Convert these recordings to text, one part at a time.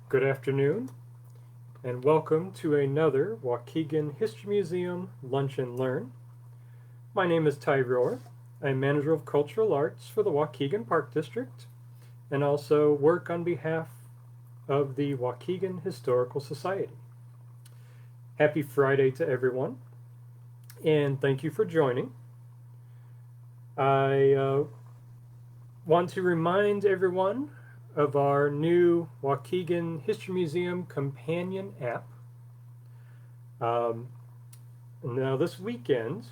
Good afternoon, and welcome to another Waukegan History Museum Lunch and Learn. My name is Ty Rohr. I'm Manager of Cultural Arts for the Waukegan Park District, and also work on behalf of the Waukegan Historical Society. Happy Friday to everyone, and thank you for joining. I want to remind everyone of our new Waukegan History Museum companion app. Now this weekend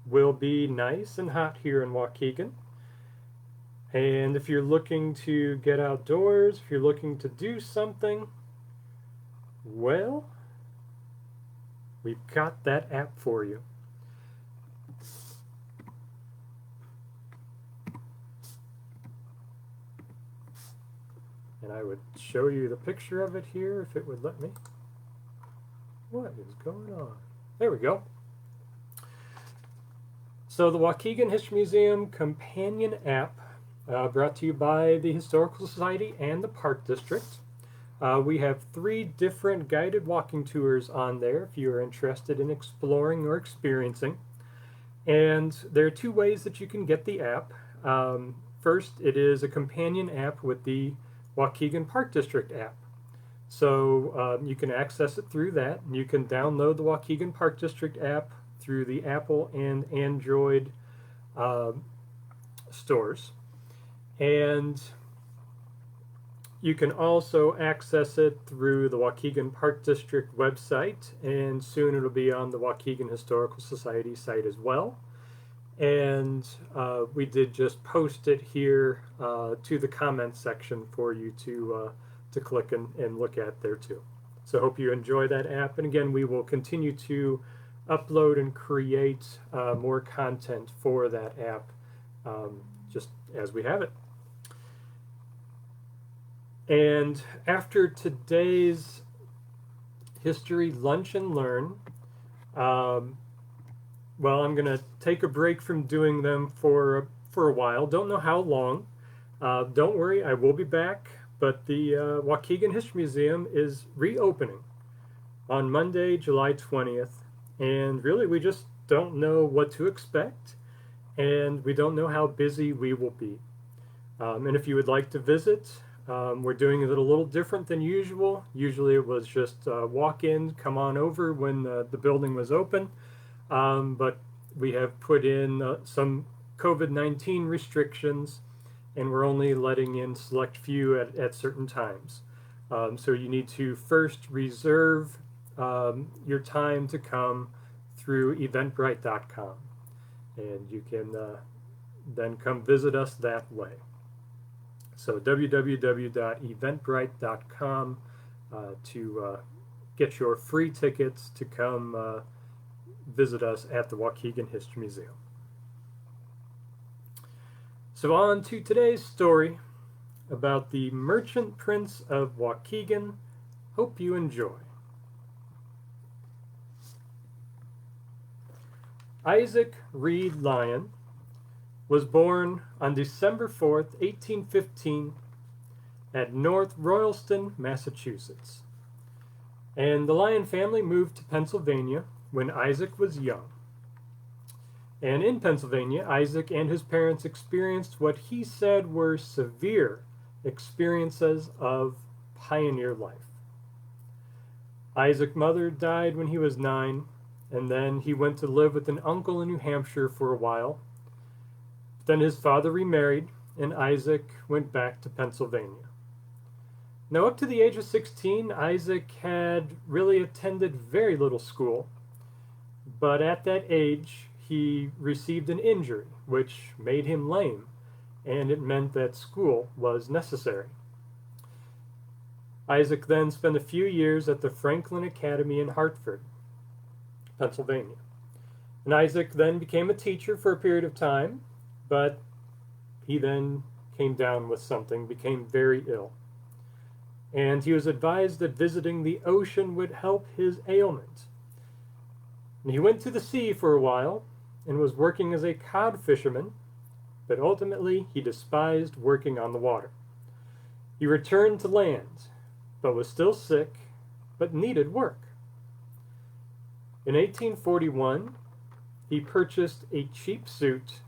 will be nice and hot here in Waukegan, and if you're looking to get outdoors, if you're looking to do something, well, we've got that app for you. And I would show you the picture of it here if it would let me. What is going on? There we go. So the Waukegan History Museum companion app, brought to you by the Historical Society and the Park District. We have 3 different guided walking tours on there if you are interested in exploring or experiencing. And there are 2 ways that you can get the app. First, it is a companion app with the Waukegan Park District app. So you can access it through that. You can download the Waukegan Park District app through the Apple and Android stores. And you can also access it through the Waukegan Park District website, and soon it'll be on the Waukegan Historical Society site as well. And we did just post it here to the comments section for you to click and look at there too. So hope you enjoy that app. And again, we will continue to upload and create more content for that app just as we have it. And after today's History Lunch and Learn, well, I'm going to take a break from doing them for a while. Don't know how long. Don't worry, I will be back. But the Waukegan History Museum is reopening on Monday, July 20th. And really, we just don't know what to expect. And we don't know how busy we will be. And if you would like to visit, we're doing it a little different than usual. Usually it was just walk in, come on over when the building was open. But we have put in some COVID-19 restrictions, and we're only letting in select few at certain times. So you need to first reserve your time to come through eventbrite.com, and you can then come visit us that way. So www.eventbrite.com to get your free tickets to come visit us at the Waukegan History Museum. So on to today's story about the Merchant Prince of Waukegan. Hope you enjoy. Isaac Reed Lyon was born on December 4th, 1815 at North Royalston, Massachusetts. And the Lyon family moved to Pennsylvania when Isaac was young. And in Pennsylvania, Isaac and his parents experienced what he said were severe experiences of pioneer life. Isaac's mother died when he was 9, and then he went to live with an uncle in New Hampshire for a while. Then his father remarried, and Isaac went back to Pennsylvania. Now, up to the age of 16, Isaac had really attended very little school. But at that age, he received an injury, which made him lame, and it meant that school was necessary. Isaac then spent a few years at the Franklin Academy in Hartford, Pennsylvania. And Isaac then became a teacher for a period of time, but he then came down with something, became very ill. And he was advised that visiting the ocean would help his ailment. And he went to the sea for a while and was working as a cod fisherman, but ultimately he despised working on the water. He returned to land, but was still sick, but needed work. In 1841, he purchased a cheap suit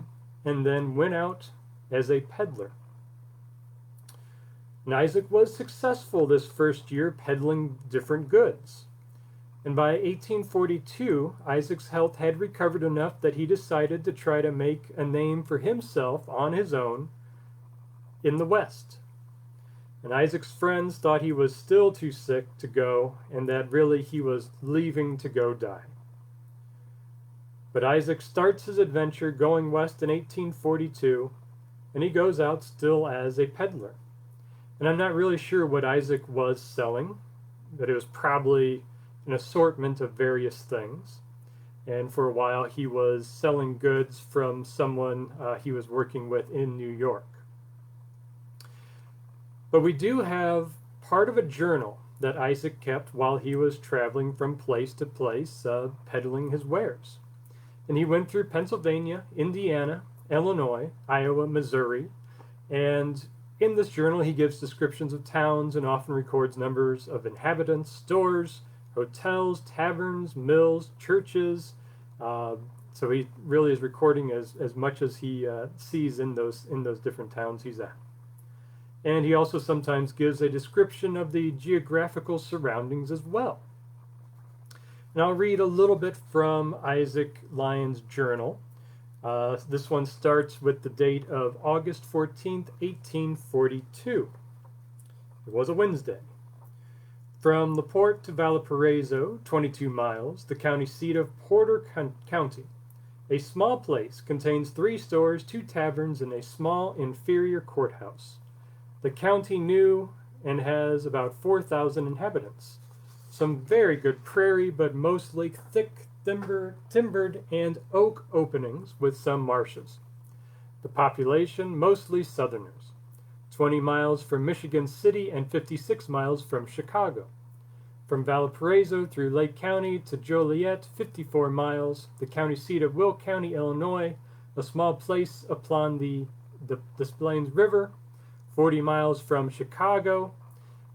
and then went out as a peddler. And Isaac was successful this first year peddling different goods. And by 1842, Isaac's health had recovered enough that he decided to try to make a name for himself on his own in the West. And Isaac's friends thought he was still too sick to go, and that really he was leaving to go die. But Isaac starts his adventure going west in 1842, and he goes out still as a peddler. And I'm not really sure what Isaac was selling, but it was probably an assortment of various things. And for a while he was selling goods from someone he was working with in New York. But we do have part of a journal that Isaac kept while he was traveling from place to place, peddling his wares. And he went through Pennsylvania, Indiana, Illinois, Iowa, Missouri, and in this journal he gives descriptions of towns and often records numbers of inhabitants, stores, hotels, taverns, mills, churches. So he really is recording as much as he sees in those different towns he's at. And he also sometimes gives a description of the geographical surroundings as well. And I'll read a little bit from Isaac Lyon's journal. This one starts with the date of August 14th, 1842. It was a Wednesday. From LaPorte to Valparaiso, 22 miles, the county seat of Porter County. A small place contains 3 stores, 2 taverns, and a small inferior courthouse. The county new and has about 4,000 inhabitants. Some very good prairie, but mostly thick timbered and oak openings with some marshes. The population mostly Southerners. 20 miles from Michigan City and 56 miles from Chicago. From Valparaiso through Lake County to Joliet, 54 miles, the county seat of Will County, Illinois, a small place upon the Des Plaines River, 40 miles from Chicago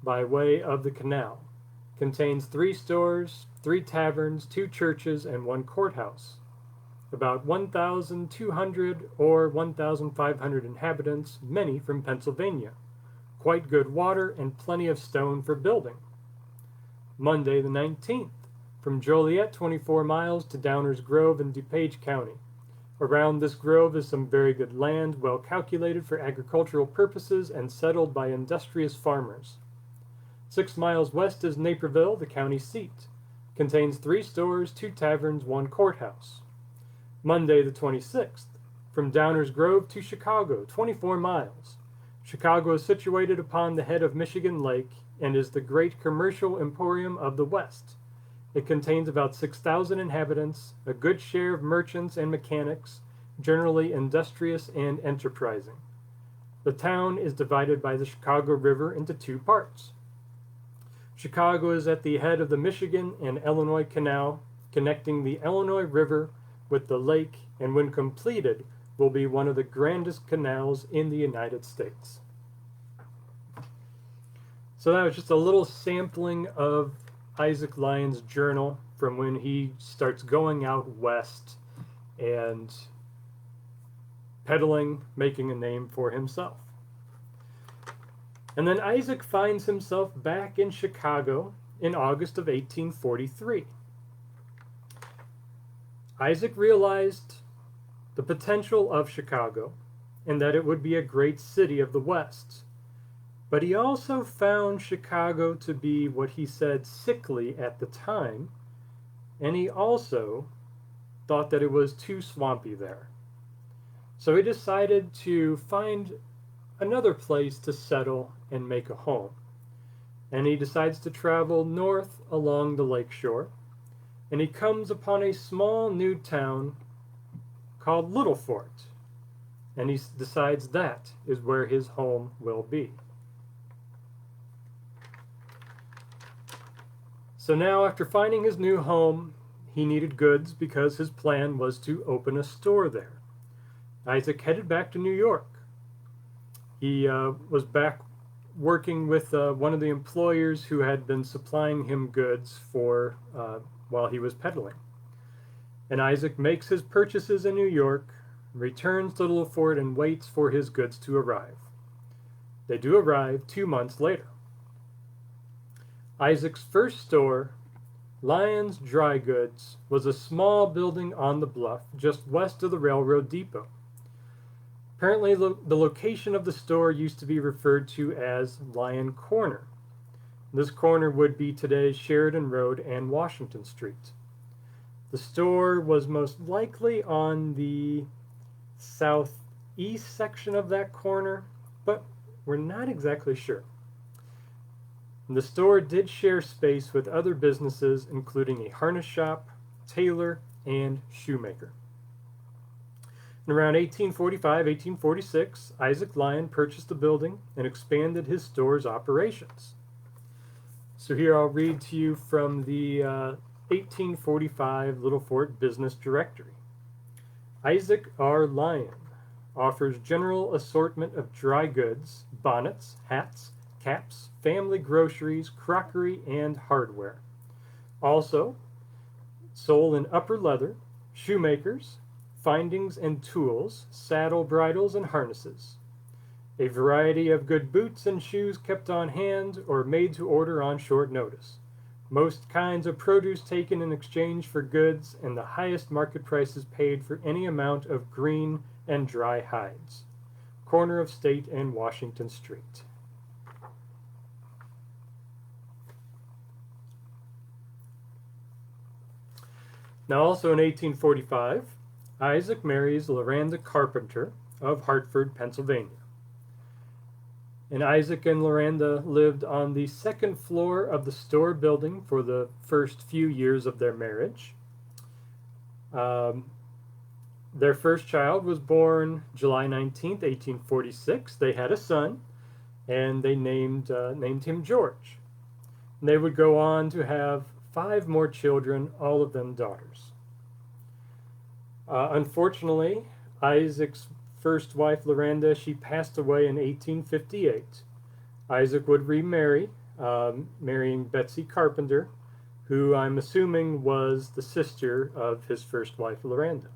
by way of the canal. Contains 3 stores, 3 taverns, 2 churches, and 1 courthouse. About 1,200 or 1,500 inhabitants, many from Pennsylvania. Quite good water and plenty of stone for building. Monday the 19th. From Joliet, 24 miles to Downers Grove in DuPage County. Around this grove is some very good land, well calculated for agricultural purposes and settled by industrious farmers. 6 miles west is Naperville, the county seat. Contains 3 stores, 2 taverns, 1 courthouse. Monday the 26th. From Downers Grove to Chicago, 24 miles. Chicago is situated upon the head of Michigan Lake and is the great commercial emporium of the West. It contains about 6,000 inhabitants, a good share of merchants and mechanics, generally industrious and enterprising. The town is divided by the Chicago River into 2 parts. Chicago is at the head of the Michigan and Illinois Canal, connecting the Illinois River with the lake, and when completed, will be one of the grandest canals in the United States. So that was just a little sampling of Isaac Lyon's journal from when he starts going out west and peddling, making a name for himself. And then Isaac finds himself back in Chicago in August of 1843. Isaac realized the potential of Chicago and that it would be a great city of the West. But he also found Chicago to be what he said sickly at the time, and he also thought that it was too swampy there. So he decided to find another place to settle and make a home. And he decides to travel north along the lake shore, and he comes upon a small new town called Little Fort, and he decides that is where his home will be. So now, after finding his new home, he needed goods because his plan was to open a store there. Isaac headed back to New York. He was back working with one of the employers who had been supplying him goods for while he was peddling. And Isaac makes his purchases in New York, returns to Little Fort, and waits for his goods to arrive. They do arrive 2 months later. Isaac's first store, Lyon's Dry Goods, was a small building on the bluff just west of the railroad depot. Apparently, the location of the store used to be referred to as Lyon Corner. This corner would be today's Sheridan Road and Washington Street. The store was most likely on the southeast section of that corner, but we're not exactly sure. The store did share space with other businesses, including a harness shop, tailor, and shoemaker. In around 1845-1846, Isaac Lyon purchased the building and expanded his store's operations. So here I'll read to you from the 1845 Little Fort Business Directory. Isaac R Lyon offers general assortment of dry goods, bonnets, hats, caps, family groceries, crockery, and hardware. Also, sole and upper leather, shoemakers, findings and tools, saddle bridles and harnesses. A variety of good boots and shoes kept on hand or made to order on short notice. Most kinds of produce taken in exchange for goods, and the highest market prices paid for any amount of green and dry hides. Corner of State and Washington Street. Now also in 1845, Isaac marries Loranda Carpenter of Hartford, Pennsylvania. And Isaac and Loranda lived on the second floor of the store building for the first few years of their marriage. Their first child was born July 19th, 1846. They had a son, and they named him George. And they would go on to have 5 more children, all of them daughters. Unfortunately, Isaac's first wife, Loranda, she passed away in 1858. Isaac would remarry, marrying Betsy Carpenter, who I'm assuming was the sister of his first wife, Loranda.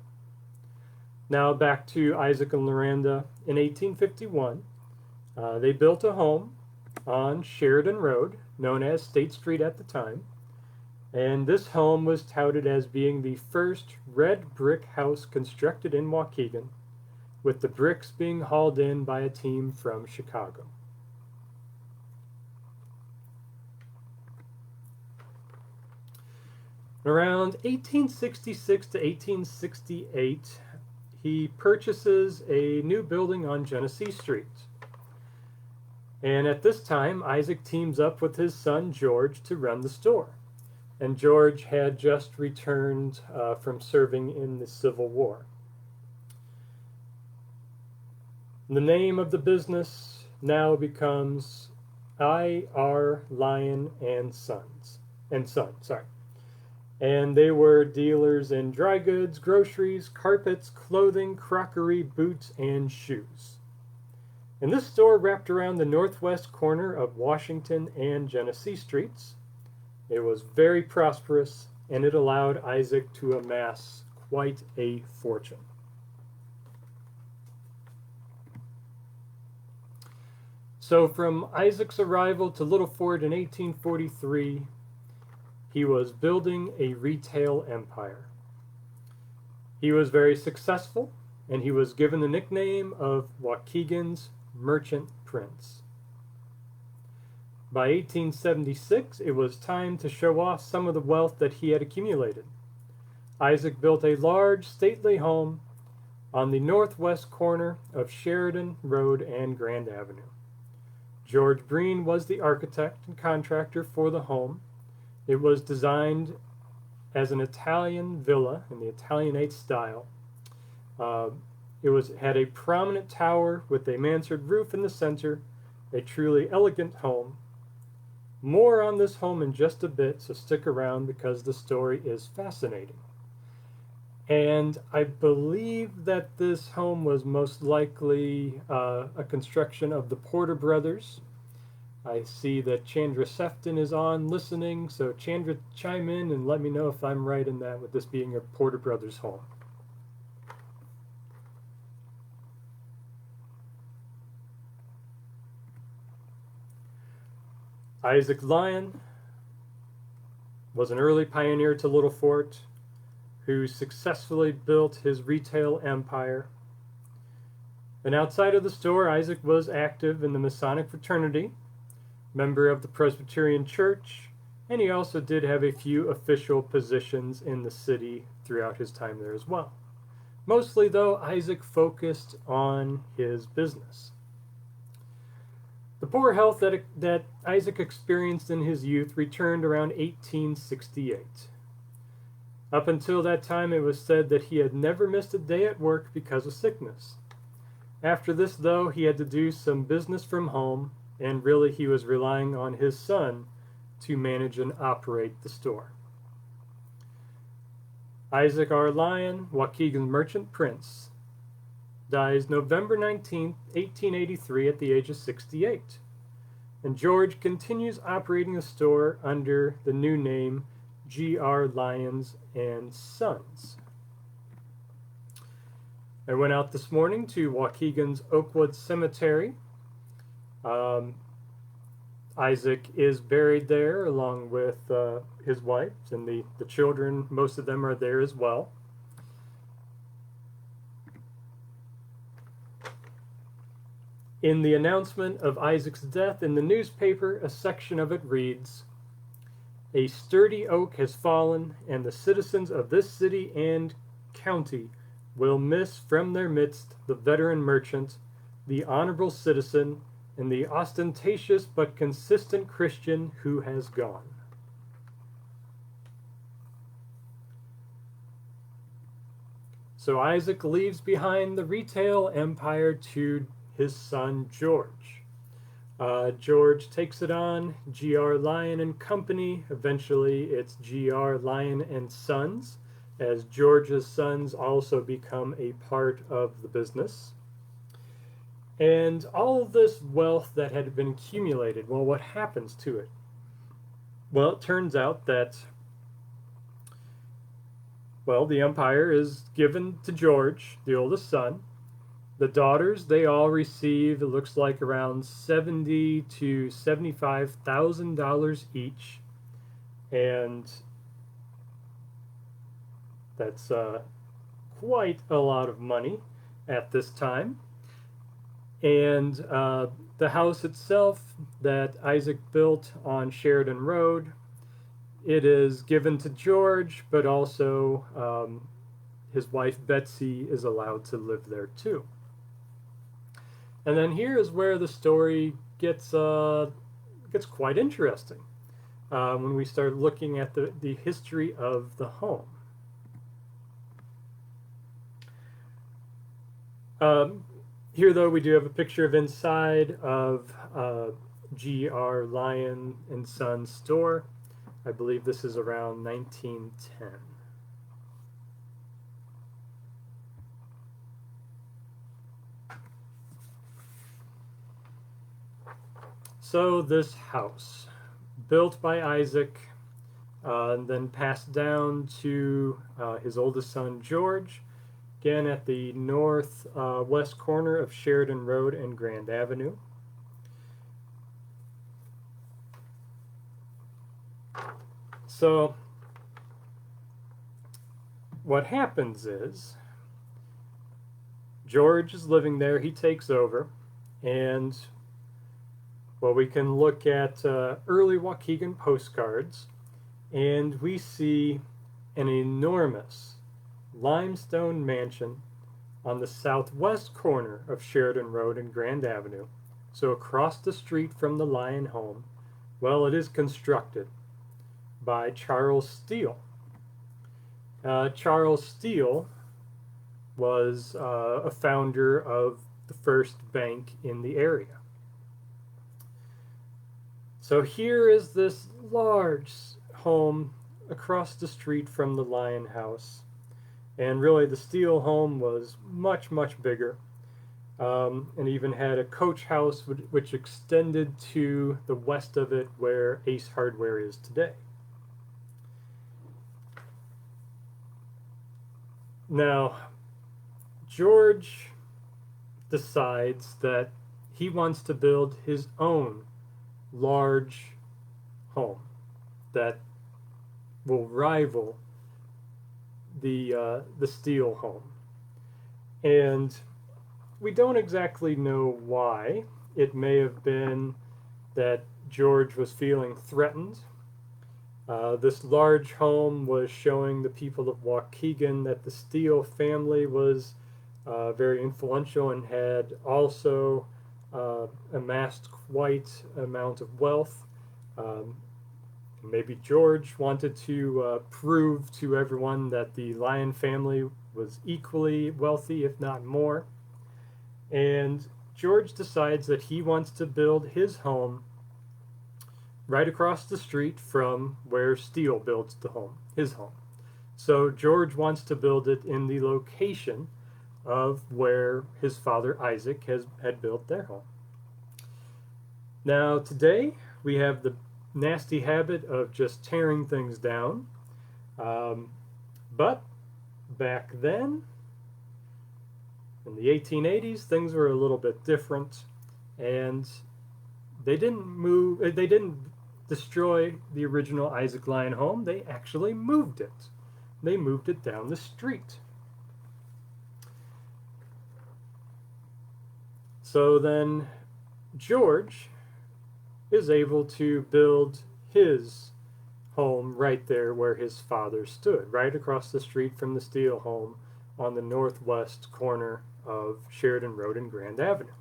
Now back to Isaac and Loranda. In 1851, they built a home on Sheridan Road, known as State Street at the time. And this home was touted as being the first red brick house constructed in Waukegan, with the bricks being hauled in by a team from Chicago. Around 1866 to 1868, he purchases a new building on Genesee Street. And at this time, Isaac teams up with his son George to run the store. And George had just returned from serving in the Civil War. The name of the business now becomes R Lyon and Sons. And they were dealers in dry goods, groceries, carpets, clothing, crockery, boots, and shoes. And this store wrapped around the northwest corner of Washington and Genesee Streets. It was very prosperous, and it allowed Isaac to amass quite a fortune. So from Isaac's arrival to Little Fort in 1843, he was building a retail empire. He was very successful, and he was given the nickname of Waukegan's Merchant Prince. By 1876, it was time to show off some of the wealth that he had accumulated. Isaac built a large, stately home on the northwest corner of Sheridan Road and Grand Avenue. George Breen was the architect and contractor for the home. It was designed as an Italian villa in the Italianate style. It had a prominent tower with a mansard roof in the center, a truly elegant home. More on this home in just a bit, so stick around because the story is fascinating. And I believe that this home was most likely a construction of the Porter brothers. I see that Chandra Sefton is on listening, so Chandra, chime in and let me know if I'm right in that, with this being a Porter Brothers home. Isaac Lyon was an early pioneer to Little Fort who successfully built his retail empire. And outside of the store, Isaac was active in the Masonic fraternity, member of the Presbyterian Church, and he also did have a few official positions in the city throughout his time there as well. Mostly, though, Isaac focused on his business. The poor health that Isaac experienced in his youth returned around 1868. Up until that time, it was said that he had never missed a day at work because of sickness. After this, though, he had to do some business from home, and really he was relying on his son to manage and operate the store. Isaac R Lyon, Waukegan's merchant prince, dies November 19, 1883 at the age of 68. And George continues operating the store under the new name R Lyons and Sons. I went out this morning to Waukegan's Oakwood Cemetery. Isaac is buried there along with his wife, and the children, most of them are there as well. In the announcement of Isaac's death in the newspaper, a section of it reads, "A sturdy oak has fallen, and the citizens of this city and county will miss from their midst the veteran merchant, the honorable citizen, and the ostentatious but consistent Christian who has gone." So Isaac leaves behind the retail empire to his son George. George takes it on, R Lyon and Company. Eventually it's R Lyon and Sons, as George's sons also become a part of the business. And all of this wealth that had been accumulated, well, what happens to it? Well, it turns out that, well, the empire is given to George, the oldest son. The daughters, they all receive, it looks like, around $70,000 to $75,000 each. And that's quite a lot of money at this time. And the house itself that Isaac built on Sheridan Road, it is given to George, but also his wife Betsy is allowed to live there too. And then here is where the story gets quite interesting when we start looking at the history of the home. Here, though, we do have a picture of inside of R Lyon and Sons store. I believe this is around 1910. So this house, built by Isaac, and then passed down to his oldest son George, again at the northwest corner of Sheridan Road and Grand Avenue. So what happens is George is living there, he takes over, and well, we can look at early Waukegan postcards, and we see an enormous limestone mansion on the southwest corner of Sheridan Road and Grand Avenue, so across the street from the Lyon home. Well, it is constructed by Charles Steele. Charles Steele was a founder of the first bank in the area. So here is this large home across the street from the Lyon house. And really the Steele home was much, much bigger. and even had a coach house which extended to the west of it where Ace Hardware is today. Now, George decides that he wants to build his own large home that will rival the Steele home. And we don't exactly know why. It may have been that George was feeling threatened. This large home was showing the people of Waukegan that the Steele family was very influential and had also amassed quite an amount of wealth. Maybe George wanted to prove to everyone that the Lyon family was equally wealthy, if not more. And George decides that he wants to build his home right across the street from where Steele builds his home. So George wants to build it in the location of where his father Isaac had built their home. Now today we have the nasty habit of just tearing things down, but back then in the 1880s things were a little bit different, and they didn't destroy the original Isaac Lyon home. They actually moved it. They moved it down the street. So then George is able to build his home right there where his father stood, right across the street from the Steele home on the northwest corner of Sheridan Road and Grand Avenue.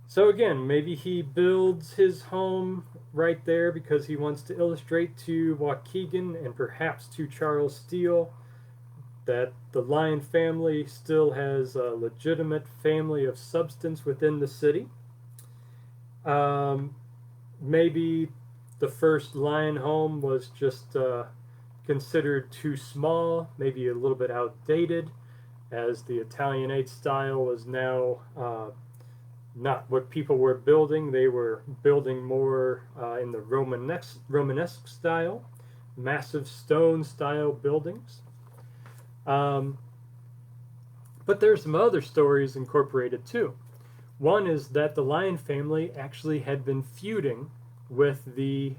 So again, maybe he builds his home right there because he wants to illustrate to Waukegan and perhaps to Charles Steele that the Lyon family still has a legitimate family of substance within the city. Maybe the first Lyon home was just considered too small, maybe a little bit outdated, as the Italianate style was now not what people were building. They were building more in the Romanesque style, massive stone style buildings. But there's some other stories incorporated too. One is that the Lyon family actually had been feuding with the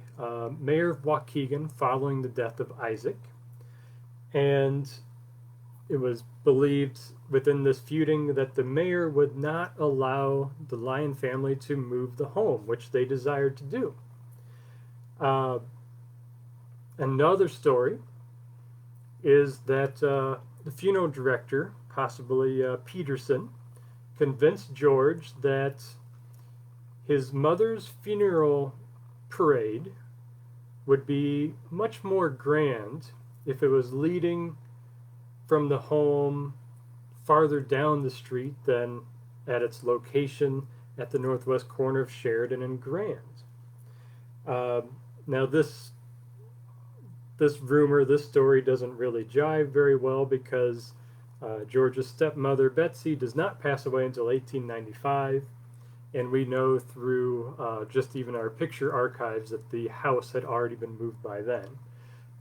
mayor of Waukegan following the death of Isaac, and it was believed within this feuding that the mayor would not allow the Lyon family to move the home, which they desired to do. Another story is that the funeral director, possibly Peterson, convinced George that his mother's funeral parade would be much more grand if it was leading from the home farther down the street than at its location at the northwest corner of Sheridan and Grand. Now this story doesn't really jive very well because George's stepmother Betsy does not pass away until 1895, and we know through just even our picture archives that the house had already been moved by then.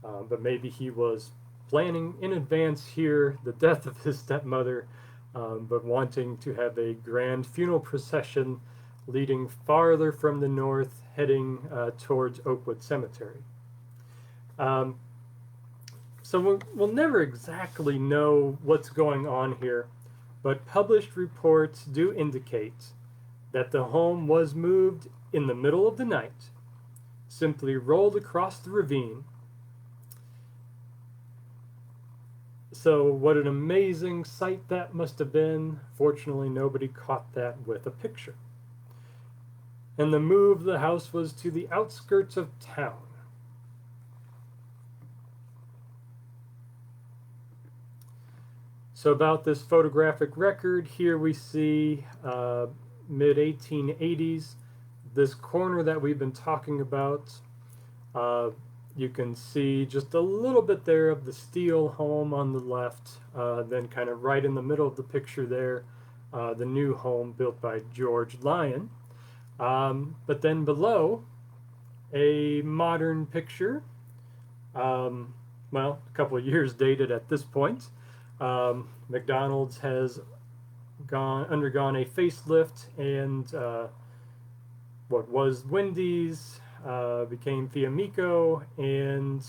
But maybe he was planning in advance here the death of his stepmother, but wanting to have a grand funeral procession leading farther from the north, heading towards Oakwood Cemetery. So we'll never exactly know what's going on here, but published reports do indicate that the home was moved in the middle of the night, simply rolled across the ravine. So what an amazing sight that must have been. Fortunately, nobody caught that with a picture. And the move of the house was to the outskirts of town. So about this photographic record, here we see mid-1880s. This corner that we've been talking about you can see just a little bit there of the Steele home on the left, then kind of right in the middle of the picture there, the new home built by George Lyon. But then below, a modern picture, well, a couple of years dated at this point. McDonald's has undergone a facelift, and what was Wendy's became Fiamico, and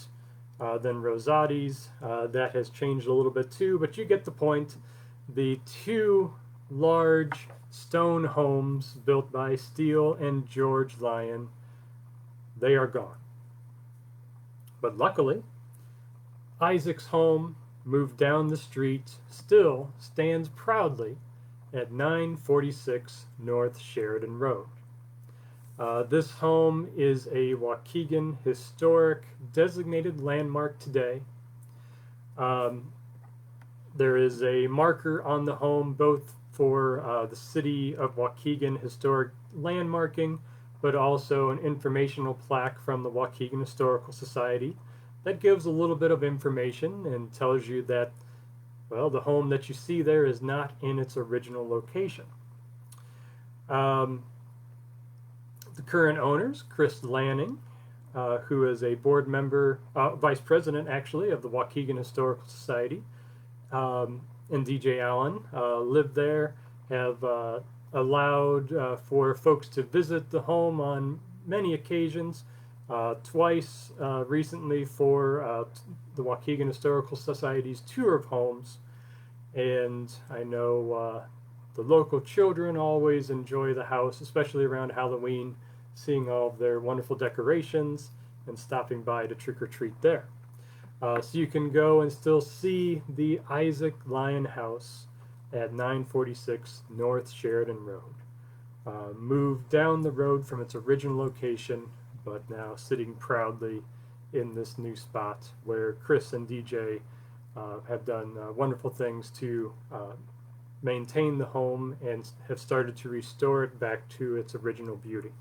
then Rosati's. That has changed a little bit too, but you get the point. The two large stone homes built by Steele and George Lyon, they are gone. But luckily, Isaac's home, moved down the street, still stands proudly at 946 North Sheridan Road. This home is a Waukegan historic designated landmark today. There is a marker on the home both for the City of Waukegan historic landmarking, but also an informational plaque from the Waukegan Historical Society that gives a little bit of information and tells you that, well, the home that you see there is not in its original location. The current owners, Chris Lanning, who is a board member, vice president actually, of the Waukegan Historical Society, and DJ Allen live there, have allowed for folks to visit the home on many occasions, twice recently for the Waukegan Historical Society's tour of homes. And I know the local children always enjoy the house, especially around Halloween, seeing all of their wonderful decorations and stopping by to trick-or-treat there. So you can go and still see the Isaac Lyon house at 946 North Sheridan Road. Moved down the road from its original location, but now sitting proudly in this new spot where Chris and DJ have done wonderful things to maintain the home and have started to restore it back to its original beauty.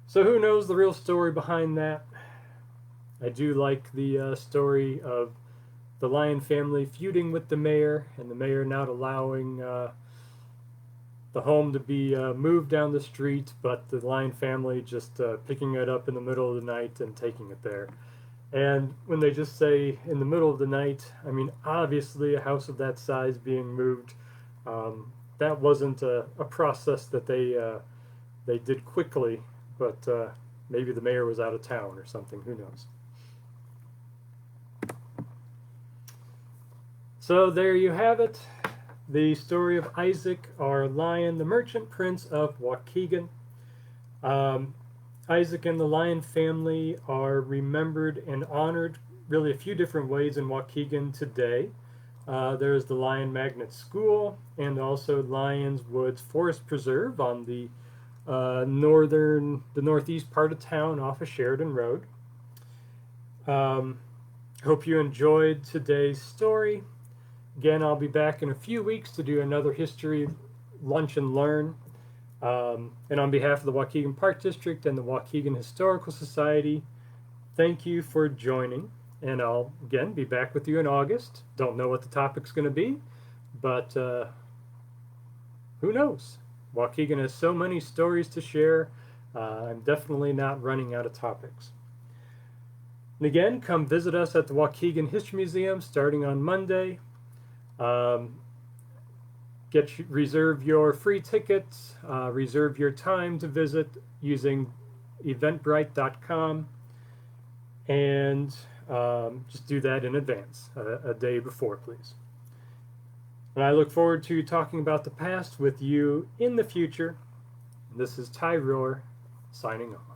So who knows the real story behind that? I do like the story of the Lyon family feuding with the mayor, and the mayor not allowing the home to be moved down the street, but the Lyon family just picking it up in the middle of the night and taking it there. And when they just say in the middle of the night, I mean, obviously a house of that size being moved, that wasn't a process that they did quickly, but maybe the mayor was out of town or something, who knows. So there you have it, the story of Isaac R Lyon, the merchant prince of Waukegan. Isaac and the Lyon family are remembered and honored really a few different ways in Waukegan today. There's the Lyon Magnet School and also Lyons Woods Forest Preserve on the northeast part of town off of Sheridan Road. Hope you enjoyed today's story. Again, I'll be back in a few weeks to do another history lunch and learn. And on behalf of the Waukegan Park District and the Waukegan Historical Society, thank you for joining. And I'll, again, be back with you in August. Don't know what the topic's going to be, but who knows? Waukegan has so many stories to share. I'm definitely not running out of topics. And again, come visit us at the Waukegan History Museum starting on Monday. Reserve your free tickets, reserve your time to visit using eventbrite.com, and just do that in advance, a day before, please. And I look forward to talking about the past with you in the future. This is Ty Rohr, signing off.